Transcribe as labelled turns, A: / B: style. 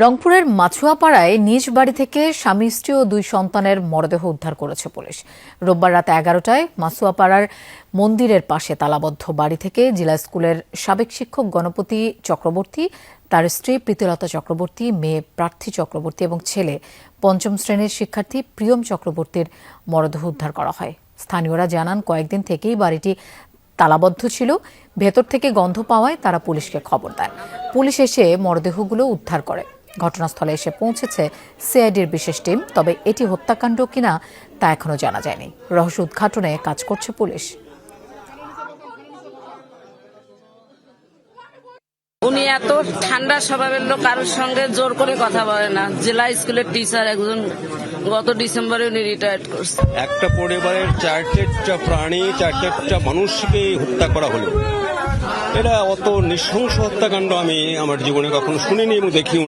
A: রংপুরের মাছুয়াপাড়ায় নিজ বাড়ি থেকে স্বামী স্ত্রী ও দুই সন্তানের মরদেহ উদ্ধার করেছে পুলিশ। রোববার রাত 11টায় মাছুয়াপাড়ার মন্দিরের পাশে তালাবদ্ধ বাড়ি থেকে জেলা স্কুলের সাবেক শিক্ষক গণপতি চক্রবর্তী, তার স্ত্রী প্রীতিলতা চক্রবর্তী, মেয়ে প্রার্থী চক্রবর্তী এবং ছেলে পঞ্চম শ্রেণীর শিক্ষার্থী প্রিয়ম চক্রবর্তীর মরদেহ উদ্ধার করা হয়। স্থানীয়রা জানান, কয়েকদিন থেকেই বাড়িটি তালাবদ্ধ ছিল। ভেতর থেকে গন্ধ পাওয়ায় তারা পুলিশকে খবর দেয়। পুলিশ এসে মরদেহগুলো উদ্ধার করে। ঘটনাস্থলে এসে পৌঁছেছে সিআইডির বিশেষ টিম। তবে এটি হত্যাকাণ্ড কিনা তা এখনো জানা যায়নি। রহস্য উদ্ঘাটনে কাজ করছে পুলিশ।
B: উনি এত ঠান্ডা স্বভাবের লোক, কারোর সঙ্গে জোর করে কথা বলে না। জেলা স্কুলের টিচার একজন, গত ডিসেম্বরে উনি রিটায়ার্ড করছে।
C: একটা পরিবারের চারটা প্রাণী, চারটা মানুষকে হত্যা করা হলো। এটা অত নৃশংস হত্যাকাণ্ড আমি আমার জীবনে কখনো শুনিনি এবং দেখিও।